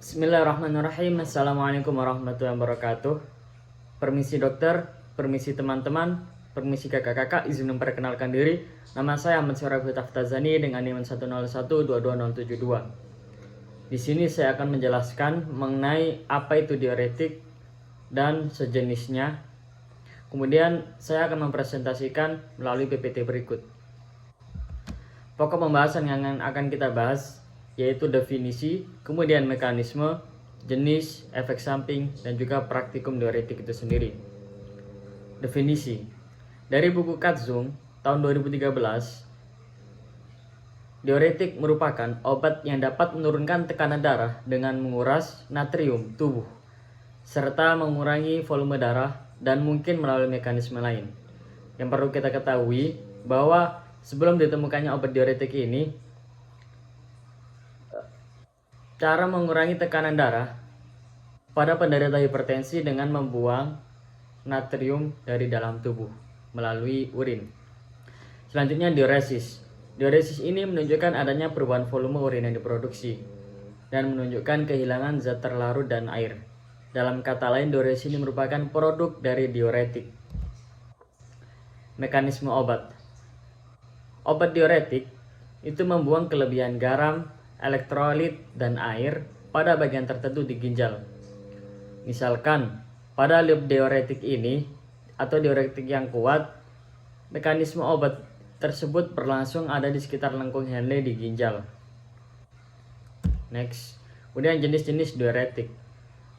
Bismillahirrahmanirrahim. Assalamualaikum warahmatullahi wabarakatuh. Permisi dokter, permisi teman-teman, permisi kakak-kakak, izin memperkenalkan diri. Nama saya Ahmad Syarafil Taftazani dengan NIM 101222072. Di sini saya akan menjelaskan mengenai apa itu diuretik dan sejenisnya. Kemudian saya akan mempresentasikan melalui PPT berikut. Pokok pembahasan yang akan kita bahas yaitu definisi, kemudian mekanisme, jenis, efek samping, dan juga praktikum diuretik itu sendiri. Definisi dari buku Katzung tahun 2013, diuretik merupakan obat yang dapat menurunkan tekanan darah dengan menguras natrium tubuh serta mengurangi volume darah dan mungkin melalui mekanisme lain. Yang perlu kita ketahui bahwa sebelum ditemukannya obat diuretik ini, cara mengurangi tekanan darah pada penderita hipertensi dengan membuang natrium dari dalam tubuh melalui urin. Selanjutnya diuresis. Diuresis ini menunjukkan adanya perubahan volume urin yang diproduksi dan menunjukkan kehilangan zat terlarut dan air. Dalam kata lain, diuresis ini merupakan produk dari diuretik. Mekanisme obat. Obat diuretik itu membuang kelebihan garam, elektrolit, dan air pada bagian tertentu di ginjal. Misalkan, pada loop diuretik ini atau diuretik yang kuat, mekanisme obat tersebut berlangsung ada di sekitar lengkung Henle di ginjal. Next, kemudian jenis-jenis diuretik.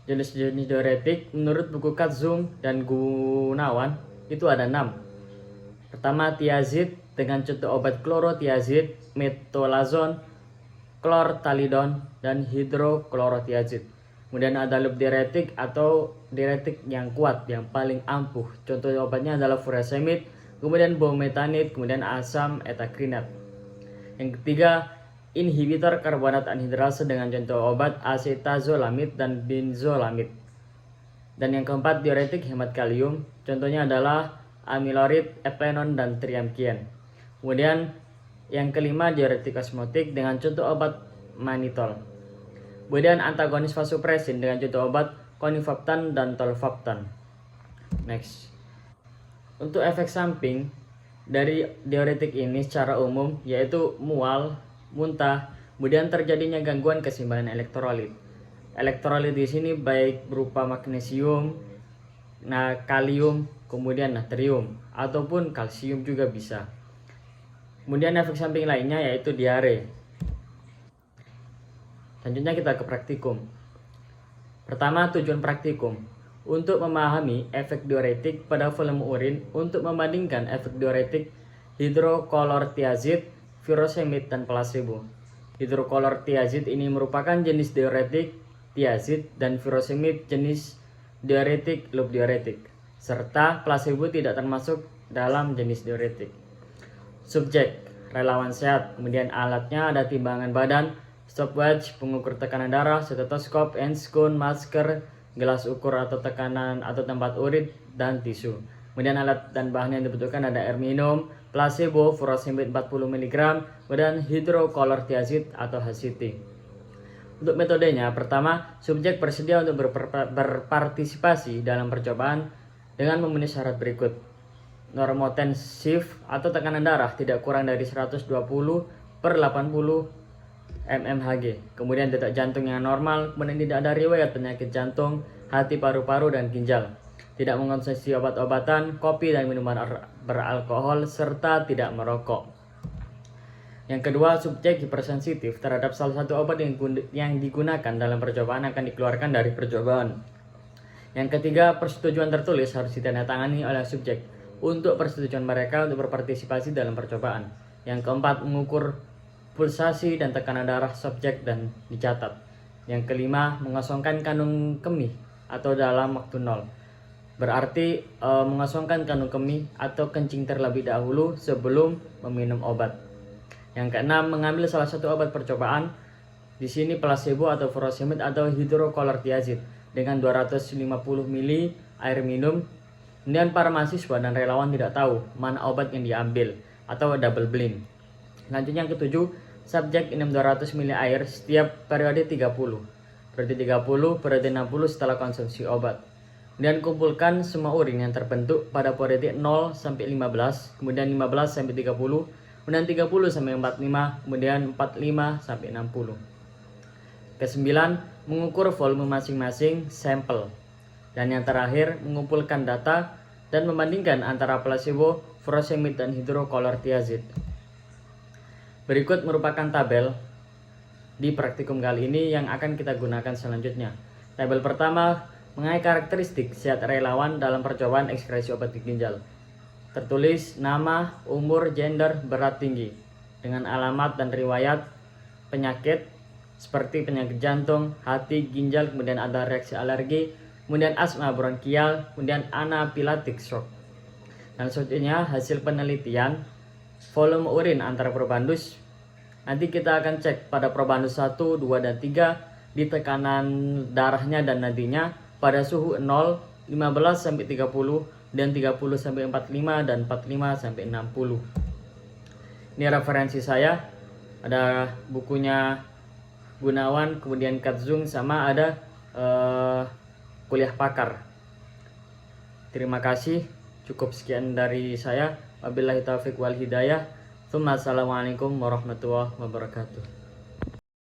Jenis-jenis diuretik menurut buku Katzung dan Gunawan itu ada 6. Pertama, tiazid dengan contoh obat klorotiazid, metolazon, klortalidon, dan hidroklorotiazid. Kemudian ada loop diuretik atau diuretik yang kuat, yang paling ampuh. Contoh obatnya adalah furosemid, kemudian bometanid, kemudian asam etakrinat. Yang ketiga, inhibitor karbonat anhidrasa dengan contoh obat acetazolamid dan benzolamid. Dan yang keempat, diuretik hemat kalium. Contohnya adalah amilorid, eplenon, dan triamcian. Kemudian yang kelima, diuretik osmotik dengan contoh obat manitol. Kemudian antagonis vasopresin dengan contoh obat konifaptan dan tolvaptan. Next. Untuk efek samping dari diuretik ini secara umum yaitu mual, muntah, kemudian terjadinya gangguan keseimbangan elektrolit. Elektrolit di sini baik berupa magnesium, kalium, kemudian natrium ataupun kalsium juga bisa. Kemudian efek samping lainnya yaitu diare. Selanjutnya kita ke praktikum. Pertama, tujuan praktikum untuk memahami efek diuretik pada volume urin untuk membandingkan efek diuretik hidroklortiazid, furosemid, dan placebo. Hidroklortiazid ini merupakan jenis diuretik tiazid dan furosemid jenis diuretik loop diuretik, serta placebo tidak termasuk dalam jenis diuretik. Subjek, relawan sehat, kemudian alatnya ada timbangan badan, stopwatch, pengukur tekanan darah, stetoskop, endskun, masker, gelas ukur atau tekanan atau tempat urin, dan tisu. Kemudian alat dan bahan yang dibutuhkan ada air minum, placebo, furosemid 40 mg, kemudian hidroklortiazid atau HCT. Untuk metodenya, pertama, subjek bersedia untuk berpartisipasi dalam percobaan dengan memenuhi syarat berikut. Normotensif atau tekanan darah tidak kurang dari 120/80 mmHg. Kemudian detak jantung yang normal, kemudian tidak ada riwayat penyakit jantung, hati, paru-paru, dan ginjal. Tidak mengkonsumsi obat-obatan, kopi, dan minuman beralkohol, serta tidak merokok. Yang kedua, subjek hipersensitif terhadap salah satu obat yang digunakan dalam percobaan akan dikeluarkan dari percobaan. Yang ketiga, persetujuan tertulis harus ditandatangani oleh subjek untuk persetujuan mereka untuk berpartisipasi dalam percobaan. Yang keempat, mengukur pulsasi dan tekanan darah subjek dan dicatat. Yang kelima, mengosongkan kandung kemih atau dalam waktu 0. Berarti mengosongkan kandung kemih atau kencing terlebih dahulu sebelum meminum obat. Yang keenam, mengambil salah satu obat percobaan, di sini placebo atau furosemid atau hidroklortiazid dengan 250 ml air minum. Kemudian para mahasiswa dan relawan tidak tahu mana obat yang diambil atau double blind. Selanjutnya yang ketujuh, subjek minum 200 ml air setiap periode 30. berarti 30, berarti 60 setelah konsumsi obat. Kemudian kumpulkan semua urin yang terbentuk pada poritik 0 sampai 15, kemudian 15 sampai 30, kemudian 30 sampai 45, kemudian 45 sampai 60. Ke-9, mengukur volume masing-masing sampel. Dan yang terakhir, mengumpulkan data dan membandingkan antara placebo, furosemid, dan hidrokolortiazid. Berikut merupakan tabel di praktikum kali ini yang akan kita gunakan selanjutnya. Tabel pertama mengenai karakteristik sehat relawan dalam percobaan ekskresi obat di ginjal. Tertulis nama, umur, gender, berat tinggi, dengan alamat dan riwayat penyakit seperti penyakit jantung, hati, ginjal, kemudian ada reaksi alergi, kemudian asma bronkial, kemudian anaphylactic shock. Dan selanjutnya hasil penelitian volume urin antara probandus. Nanti kita akan cek pada probandus 1, 2, dan 3 di tekanan darahnya dan nadinya pada suhu 0, 15 sampai 30, dan 30 sampai 45, dan 45 sampai 60. Ini referensi saya, ada bukunya Gunawan, kemudian Katzung, sama ada kuliah pakar. Terima kasih, cukup sekian dari saya. Wabillahi taufiq wal hidayah. Assalamualaikum warahmatullahi wabarakatuh.